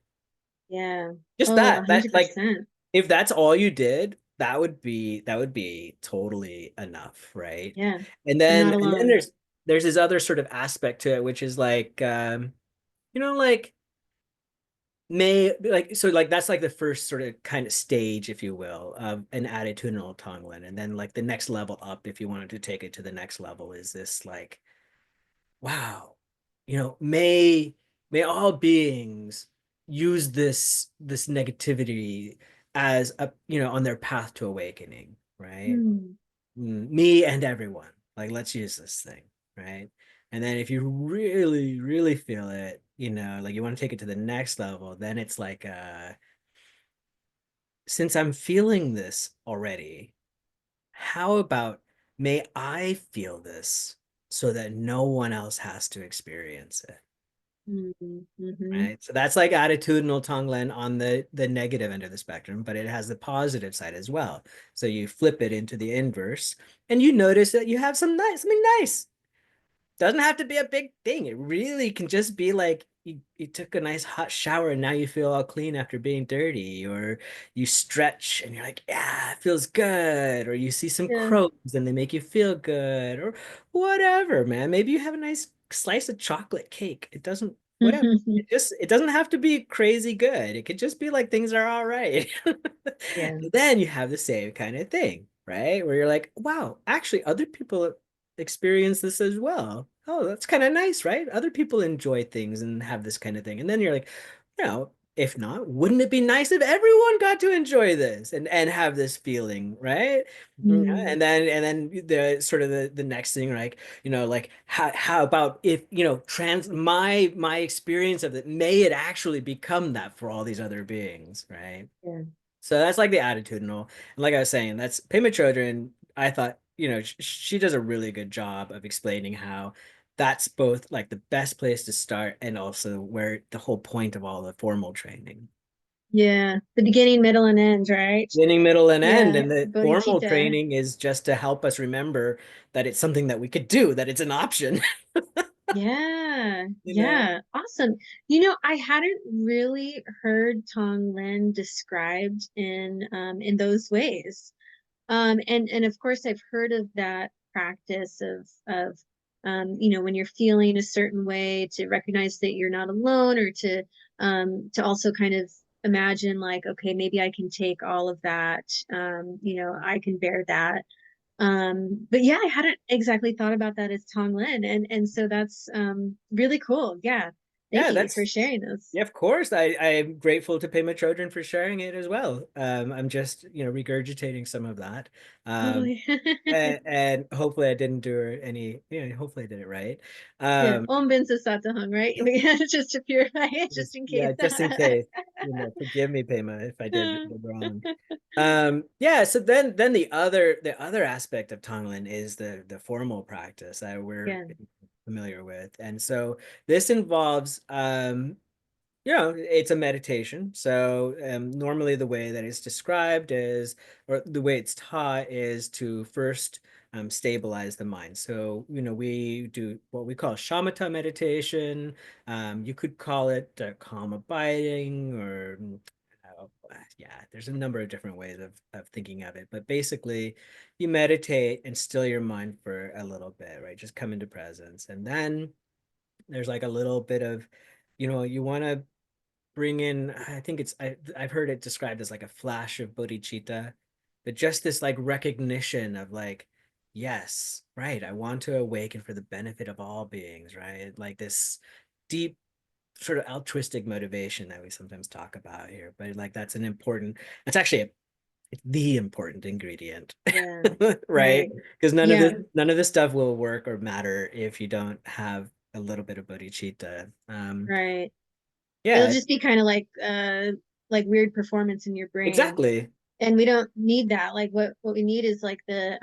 Yeah. Just Oh, that. That like 100%. if that's all you did, that would be totally enough, right? Yeah. And I'm then not and then alone. there's this other sort of aspect to it, which is like like that's like the first sort of kind of stage, if you will, of an attitudinal Tonglen. And then like the next level up, if you wanted to take it to the next level, is this like, wow, may all beings use this negativity as a on their path to awakening, right? Hmm. Me and everyone. Like, let's use this thing, right? And then if you really, really feel it, like you want to take it to the next level, then it's like, since I'm feeling this already, how about may I feel this so that no one else has to experience it? Mm-hmm. Right. So that's like attitudinal Tonglen on the negative end of the spectrum, but it has the positive side as well. So you flip it into the inverse and you notice that you have something nice. Doesn't have to be a big thing. It really can just be like you took a nice hot shower and now you feel all clean after being dirty, or you stretch and you're like, yeah, it feels good, or you see some Yeah. crows and they make you feel good, or whatever, man. Maybe you have a nice slice of chocolate cake. It doesn't, whatever. It doesn't have to be crazy good. It could just be like things are all right. Yeah. Then you have the same kind of thing, right? Where you're like, wow, actually, other people experience this as well. Oh, that's kind of nice, right? Other people enjoy things and have this kind of thing. And then you're like, if not, wouldn't it be nice if everyone got to enjoy this and have this feeling, right? Yeah. Mm, And then the sort of the next thing, like, like how about if, trans my experience of it, may it actually become that for all these other beings, right? yeah. So that's like the attitudinal. And like I was saying, that's Pema Chodron. I thought, she does a really good job of explaining how that's both like the best place to start and also where the whole point of all the formal training. Yeah. The beginning, middle, and end, right? Beginning, middle, and end. Yeah. And the formal Bodhicitta. training is just to help us remember that it's something that we could do, that it's an option. Yeah. you know? Yeah. Awesome. I hadn't really heard Tonglen described in those ways. And of course I've heard of that practice of when you're feeling a certain way, to recognize that you're not alone, or to also kind of imagine like, okay, maybe I can take all of that, I can bear that. But yeah, I hadn't exactly thought about that as Tonglen, and so that's really cool. Yeah. Thank Yeah, you for sharing those. yeah, of course. I'm grateful to Pema Chodron for sharing it as well. I'm just, regurgitating some of that. Um, Totally. and hopefully I didn't do her any, hopefully I did it right. Yeah. Um, Om bin Satahang, right? Just to purify it, just in yeah, case. just in case, forgive me, Pema, if I did it wrong. Yeah, so then the other aspect of Tonglen is the formal practice that we're Yeah. familiar with. And so this involves it's a meditation. So normally the way that it's described is, or the way it's taught is to first stabilize the mind. So, we do what we call shamatha meditation. You could call it calm abiding, or yeah, there's a number of different ways of thinking of it. But basically, you meditate and still your mind for a little bit, right? Just come into presence. And then there's like a little bit of, you want to bring in, I think I've heard it described as like a flash of bodhicitta, but just this like recognition of like, yes, right, I want to awaken for the benefit of all beings, right? Like this deep sort of altruistic motivation that we sometimes talk about here, but like that's actually it's the important ingredient. Yeah. Right? Right. Because none of this Yeah. none of this stuff will work or matter if you don't have a little bit of bodhicitta. Right. It'll Yeah, just be kind of like weird performance in your brain. exactly. And we don't need that. Like what we need is like the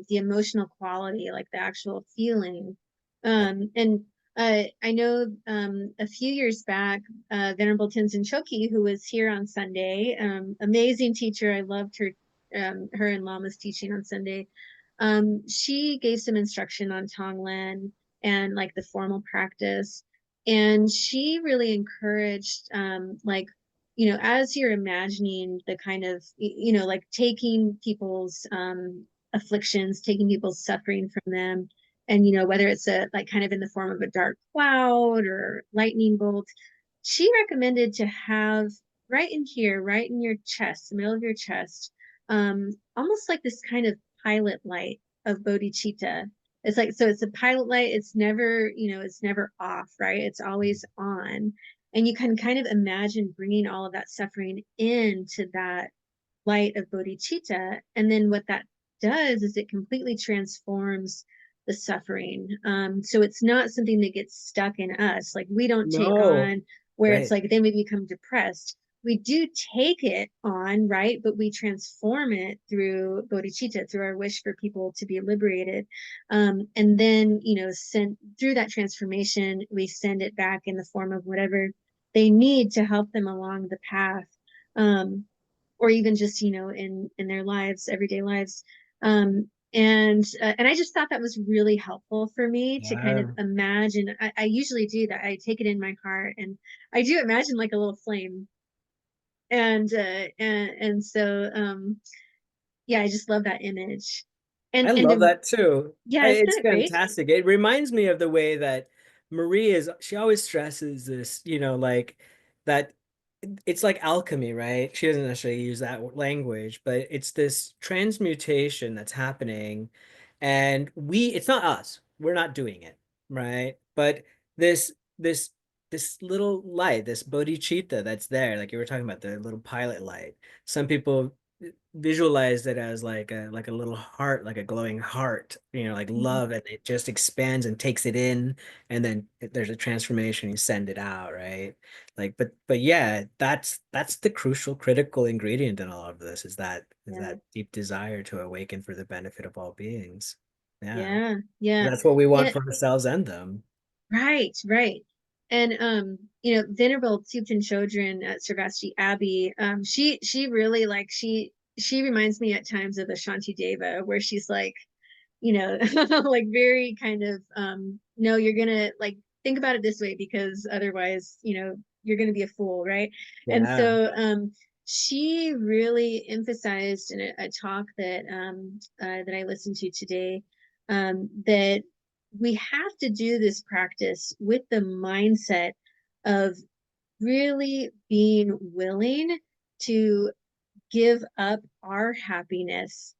emotional quality, like the actual feeling. And I know a few years back, Venerable Tenzin Choki, who was here on Sunday, amazing teacher. I loved her and Lama's teaching on Sunday. She gave some instruction on Tonglen and like the formal practice. And she really encouraged like, as you're imagining the kind of, like taking people's afflictions, taking people's suffering from them, and whether it's a like kind of in the form of a dark cloud or lightning bolt, she recommended to have right in here, right in your chest, the middle of your chest, almost like this kind of pilot light of bodhicitta. It's like, so it's a pilot light. It's never, it's never off, right? It's always on. And you can kind of imagine bringing all of that suffering into that light of bodhicitta. And then what that does is it completely transforms the suffering. So it's not something that gets stuck in us. Like we don't take No. on where it's Right. like then we become depressed. We do take it on, right? But we transform it through bodhicitta, through our wish for people to be liberated. And then, send through that transformation, we send it back in the form of whatever they need to help them along the path. Um, or even just, in their lives, everyday lives. And I just thought that was really helpful for me to kind of Yeah. imagine. I usually do that. I take it in my heart and I do imagine like a little flame. And so yeah, I just love that image. I And love to, that too. yeah, isn't It's that great? fantastic. It reminds me of the way that Marie is, she always stresses this, like that it's like alchemy, right? She doesn't necessarily use that language, but it's this transmutation that's happening. And it's not us. We're not doing it, right? But this, this, this little light, this bodhicitta that's there, like you were talking about, the little pilot light. Some people visualize it as like a little heart, like a glowing heart, like Mhm. love, and it just expands and takes it in, and then there's a transformation, you send it out, right? Like, but yeah, that's the crucial, critical ingredient in all of this is Yeah, that deep desire to awaken for the benefit of all beings. Yeah, yeah, yeah, that's what we want yeah. for ourselves and them. Right, right. And Venerable Thupten Chodron at Sarvasti Abbey, she really like she reminds me at times of the Shanti Deva, where she's like, like very kind of no, you're gonna like think about it this way because otherwise, you're gonna be a fool, right? And Yeah. so she really emphasized in a talk that I listened to today, that we have to do this practice with the mindset of really being willing to give up our happiness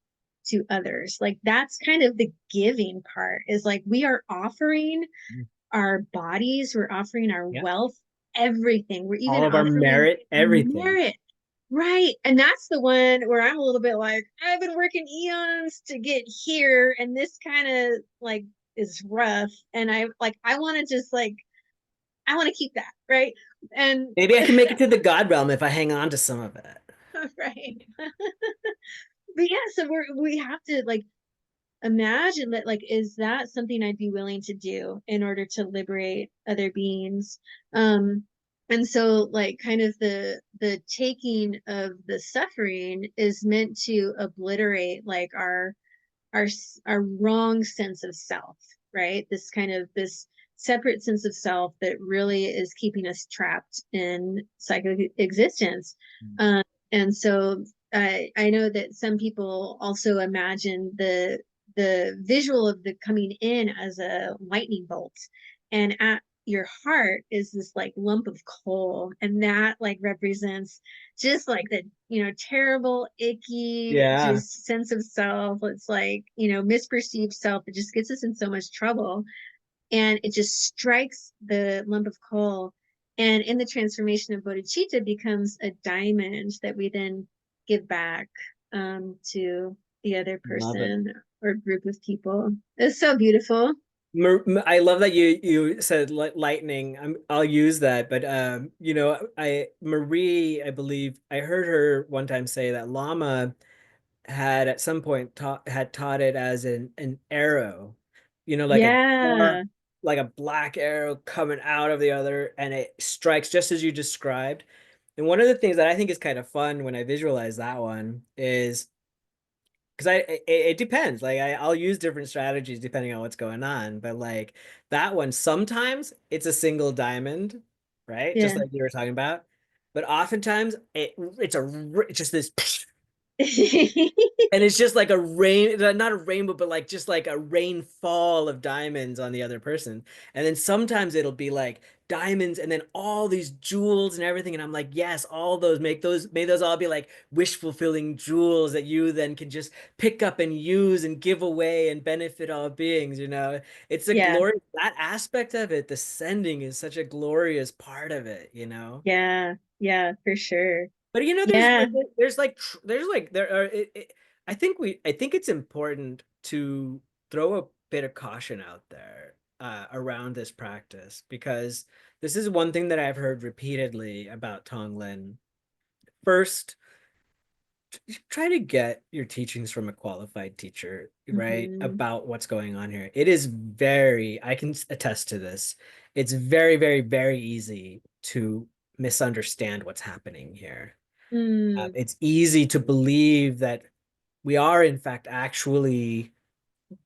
to others. Like that's kind of the giving part, is like we are offering our bodies, we're offering our Yeah. wealth, everything. We're All even of our offering merit, our everything. merit. Right. And that's the one where I'm a little bit like, I've been working eons to get here, and this kind of like is rough. And I want to just like, I want to keep that. Right. And Maybe I can make it to the God realm if I hang on to some of it. right. But yeah, so we have to like imagine that, like, is that something I'd be willing to do in order to liberate other beings? And so like kind of the taking of the suffering is meant to obliterate like our our wrong sense of self, right? This kind of this separate sense of self that really is keeping us trapped in psychic existence. And so I know that some people also imagine the visual of the coming in as a lightning bolt, and at your heart is this like lump of coal, and that like represents just like the terrible icky Yeah. just sense of self. It's like misperceived self that just gets us in so much trouble, and it just strikes the lump of coal, and in the transformation of bodhicitta becomes a diamond that we then give back to the other Love it. person or group of people. It's so beautiful. I love that you said lightning. I'll use that, but I Marie, I believe I heard her one time say that Lama had at some point taught it as an arrow, like a Yeah, dark, like a black arrow coming out of the other, and it strikes just as you described. And one of the things that I think is kind of fun when I visualize that one is because it depends. Like I'll use different strategies depending on what's going on. But like that one, sometimes it's a single diamond, right? Just yeah. like you were talking about. But oftentimes it's just this, and it's just like a rain, not a rainbow, but like just like a rainfall of diamonds on the other person. And then sometimes it'll be like diamonds and then all these jewels and everything. And I'm like, yes, all those, may those all be like wish fulfilling jewels that you then can just pick up and use and give away and benefit all beings. It's a Yeah, glory, that aspect of it, the sending is such a glorious part of it. yeah, yeah, for sure. But Yeah, there's like there are I think it's important to throw bit of caution out there around this practice, because this is one thing that I've heard repeatedly about Tonglen. First, try to get your teachings from a qualified teacher, right? Hmm. About what's going on here. It is very, I can attest to this. It's very, very, very easy to misunderstand what's happening here. Mm, It's easy to believe that we are, in fact, actually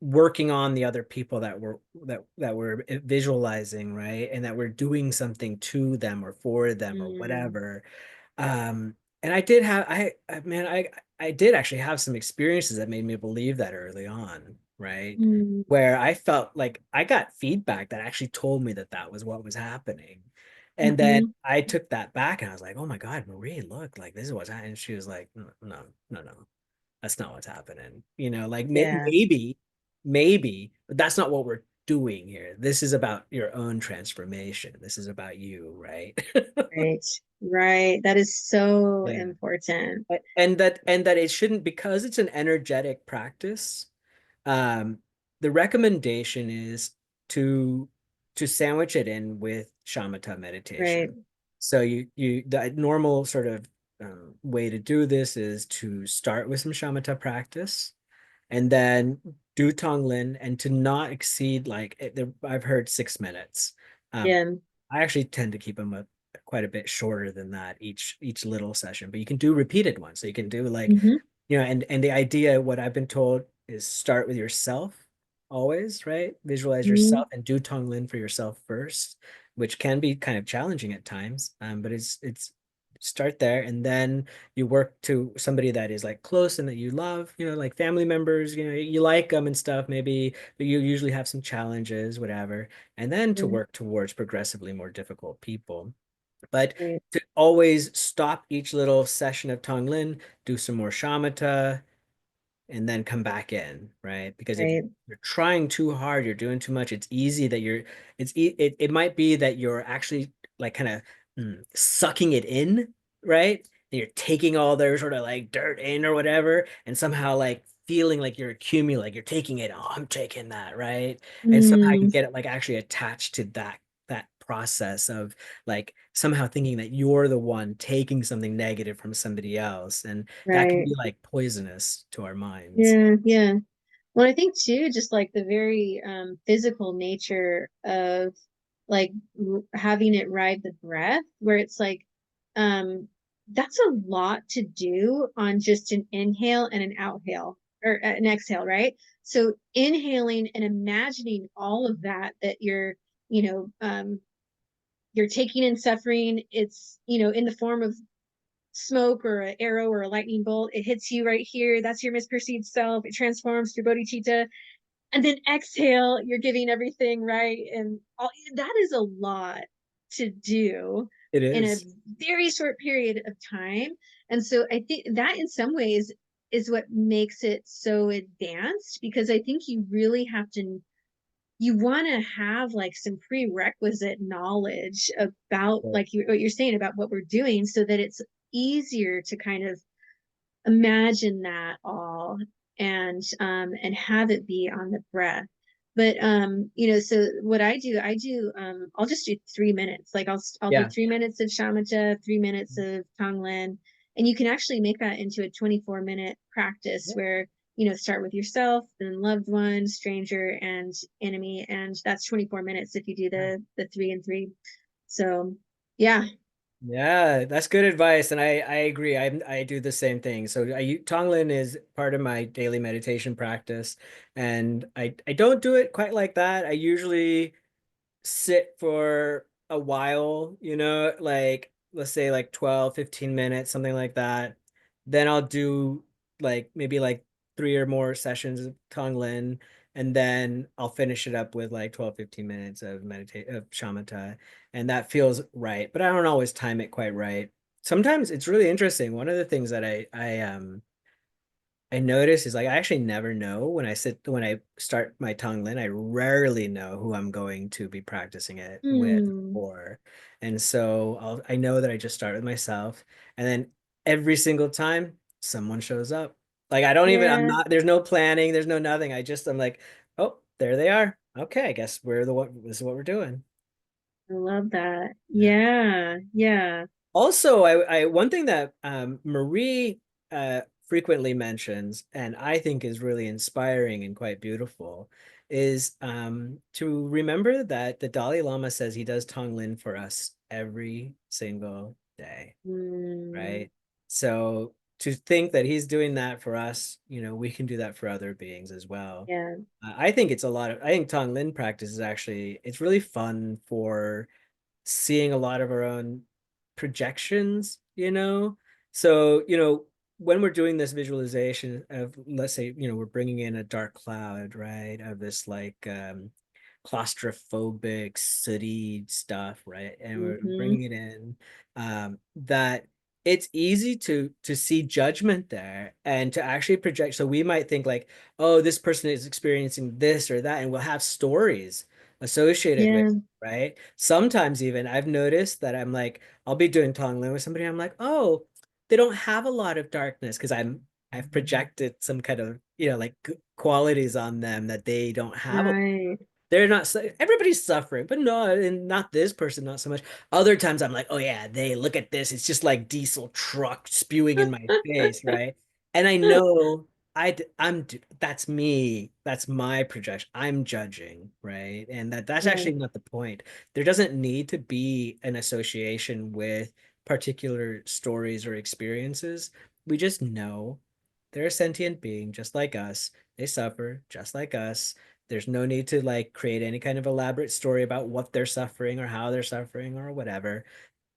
working on the other people that we're visualizing, right? And that we're doing something to them or for them or mm, whatever. And I did have man, I did actually have some experiences that made me believe that early on, right? mm, Where I felt like I got feedback that actually told me that that was what was happening. And then hmm. I took that back and I was like, "Oh my God, Marie, look, like this is what's happening." And she was like, "No, no, no, no. That's not what's happening." Like Yeah, maybe, but that's not what we're doing here. This is about your own transformation. This is about you, right? right, right. That is so Yeah. important. And that it shouldn't, because it's an energetic practice. um the recommendation is to sandwich it in with shamatha Right. meditation. So the normal sort of way to do this is to start with some shamatha practice, and then do Tonglen, and to not exceed, like I've heard 6 minutes. um Yeah. I actually tend to keep them quite a bit shorter than that, each little session, but you can do repeated ones. So you can do like, Hmm. and the idea, what I've been told, is start with yourself always, right? Visualize Hmm. yourself and do Tonglen for yourself first, which can be kind of challenging at times. But it's start there, and then you work to somebody that is like close and that you love, like family members, you like them and stuff, maybe, but you usually have some challenges, whatever, and then to Yeah. work towards progressively more difficult people. But Right. to always stop each little session of Tonglen, do some more shamatha, and then come back in, right? Because if Right. you're trying too hard, you're doing too much, it's easy that it might be that you're actually like kind of sucking it in, right? And you're taking all their sort of like dirt in or whatever, and somehow like feeling like you're accumulating, like you're taking it, oh, I'm taking that, right? And somehow you Mm, get it like actually attached to that process of like somehow thinking that you're the one taking something negative from somebody else, and that can right. be like poisonous to our minds. Yeah. Yeah. Well, I think too, just like the very physical nature of like having it ride the breath, where it's like, um, that's a lot to do on just an inhale and an outhale or an exhale, right? So inhaling and imagining all of that you know, you're taking in suffering. It's, in the form of smoke or an arrow or a lightning bolt. It hits you right here. That's your misperceived self. It transforms through bodhicitta, and then exhale, you're giving everything right, and all that is a lot to do It in a is. very short period of time. And so I think that in some ways is what makes it so advanced, because I think you really have to, you want to have like some prerequisite knowledge about Right. like what you're saying about what we're doing, so that it's easier to kind of imagine that all, and have it be on the breath. But so what I do, I'll just do 3 minutes. Like I'll do Yeah. 3 minutes of shamatha, 3 minutes of tonglen, and you can actually make that into a 24-minute practice Yeah. where start with yourself, then loved one, stranger, and enemy, and that's 24 minutes if you do Yeah. the 3 and 3. So yeah. Yeah, that's good advice, and I agree. I do the same thing. So Tonglen is part of my daily meditation practice, and I don't do it quite like that. I usually sit for a while, like let's say like 12, 15 minutes, something like that. Then I'll do like maybe like three or more sessions of Tonglen, and then I'll finish it up with like 12, 15 minutes of meditate of shamatha. And that feels right, but I don't always time it quite right. Sometimes it's really interesting. One of the things that I notice is like I actually never know when I start my Tonglen. I rarely know who I'm going to be practicing it with Hmm. or, and so I know that I just start with myself, and then every single time someone shows up. Like I don't even I'm Yeah. not there's no planning, there's no nothing. I'm like, oh, there they are. Okay, I guess we're the one. This is what we're doing. I love that. Yeah. Yeah, yeah. Also, I one thing that Marie frequently mentions, and I think is really inspiring and quite beautiful, is to remember that the Dalai Lama says he does Tonglen for us every single day, Mm, right? So to think that he's doing that for us, we can do that for other beings as well. yeah. I think it's a lot of, I think Tonglen practice is actually, it's really fun for seeing a lot of our own projections. So, when we're doing this visualization of, let's say, we're bringing in a dark cloud, right, of this like claustrophobic, sooty stuff, right? And we're Hmm. bringing it in, that it's easy to see judgment there and to actually project. So we might think like, oh, this person is experiencing this or that, and we'll have stories associated with, Yeah. right? Sometimes even I've noticed that I'm like, I'll be doing Tonglen with somebody, I'm like, oh, they don't have a lot of darkness because I've projected some kind of, like qualities on them that they don't have. Right. They're not, everybody's suffering, but no, and not this person, not so much. Other times I'm like, oh yeah, they look at this. It's just like diesel truck spewing in my face, right? And I know that's me. That's my projection. I'm judging, right? And that's Yeah. actually not the point. There doesn't need to be an association with particular stories or experiences. We just know they're a sentient being just like us. They suffer just like us. There's no need to like create any kind of elaborate story about what they're suffering or how they're suffering or whatever.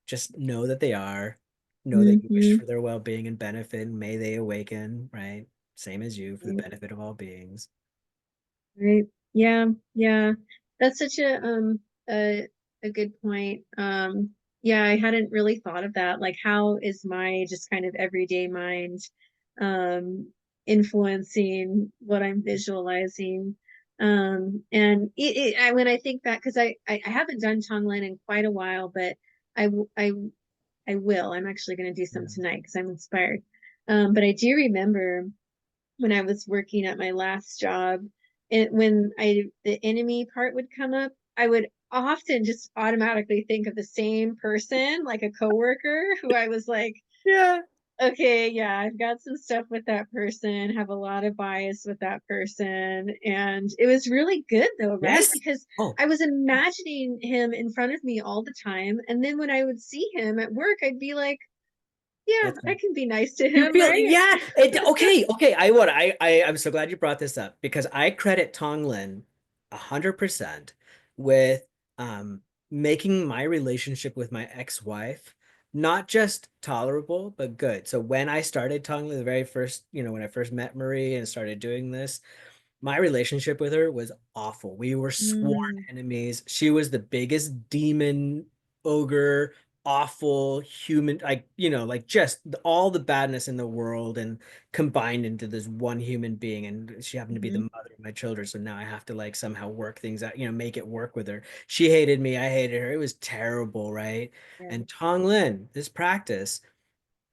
Just know that they are. Know that you wish Hmm. for their well-being and benefit, and may they awaken, right? Same as you, for the Right. benefit of all beings. Right. Yeah. Yeah. That's such a a good point. Yeah, I hadn't really thought of that. Like, how is my just kind of everyday mind um influencing what I'm visualizing? And when I think back, because I haven't done Tonglen in quite a while, but I w- I will. I'm actually going to do some Yeah. tonight because I'm inspired. But I do remember when I was working at my last job, and when the enemy part would come up, I would often just automatically think of the same person, like a coworker who I was like, Yeah. okay, yeah, I've got some stuff with that person, have a lot of bias with that person. And it was really good though, right? Yes. Because Oh, I was imagining him in front of me all the time. And then when I would see him at work, I'd be like, yeah, it's I can be nice to you him, feel, right? yeah. Okay. I'm so glad you brought this up because I credit Tonglen 100% with making my relationship with my ex-wife not just tolerable but good. So when I started Tonglen, the very first, when I first met Marie and started doing this, my relationship with her was awful. We were sworn Mm, enemies. She was the biggest demon, ogre, awful human, like, like just all the badness in the world and combined into this one human being. And she happened to be the mhm. mother of my children. So now I have to like somehow work things out, make it work with her. She hated me. I hated her. It was terrible, right? Yeah. And Tonglen, this practice,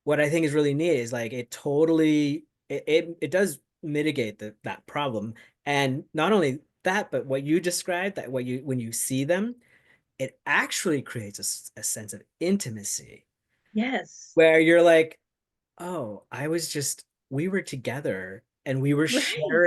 what I think is really neat is like it totally it does mitigate that problem. And not only that, but what you described, that what you when you see them, it actually creates a sense of intimacy Yes. where you're like, oh, we were together and Right.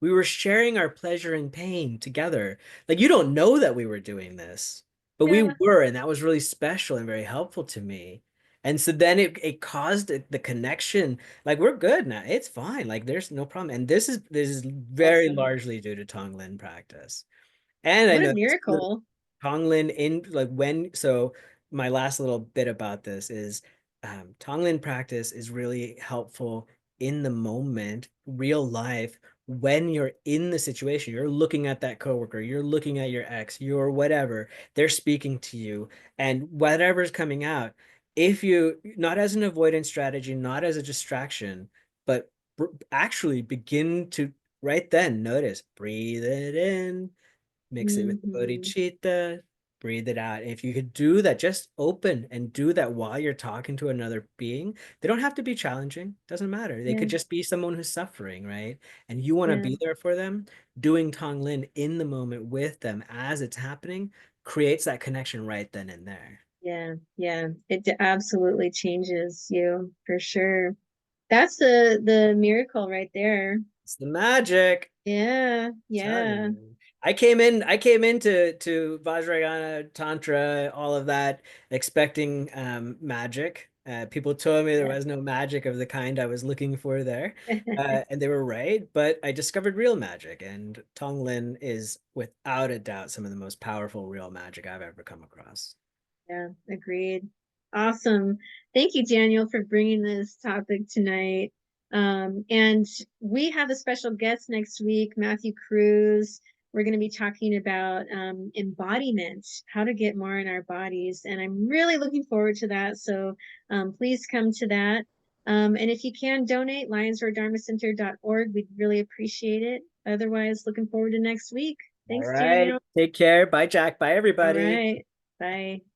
we were sharing our pleasure and pain together. Like you don't know that we were doing this, but we Yeah. were, and that was really special and very helpful to me. And so then it caused the connection. Like we're good now. It's fine. Like there's no problem. And this is very Awesome. largely due to Tonglen practice. And I What a know miracle. Tonglen in like when so my last little bit about this is Tonglen practice is really helpful in the moment, real life, when you're in the situation. You're looking at that coworker, you're looking at your ex, you're whatever, they're speaking to you, and whatever's coming out, if you not as an avoidance strategy, not as a distraction, but actually begin to right then notice, breathe it in. Mix it with the Hmm. bodhicitta. breathe it out. If you could do that, just open and do that while you're talking to another being. They don't have to be challenging, doesn't matter. They Yeah, could just be someone who's suffering, right? And you want to yeah, be there for them. Doing Tonglen in the moment with them as it's happening creates that connection right then and there. yeah, yeah. Absolutely changes you for sure. That's the miracle right there. It's the magic. Yeah, Telling yeah, you. I came into Vajrayana, Tantra, all of that, expecting magic. People told me there yeah. was no magic of the kind I was looking for there. And they were right, but I discovered real magic, and Tonglen is without a doubt some of the most powerful real magic I've ever come across. Yeah, agreed. Awesome. Thank you, Daniel, for bringing this topic tonight. And we have a special guest next week, Matthew Cruz. We're going to be talking about embodiment, how to get more in our bodies. And I'm really looking forward to that. So please come to that. And if you can donate, lionsroaddharmacenter.org, we'd really appreciate it. Otherwise, looking forward to next week. All Thanks, right. Daniel. Take care. Bye, Jack. Bye, All everybody. right. Bye.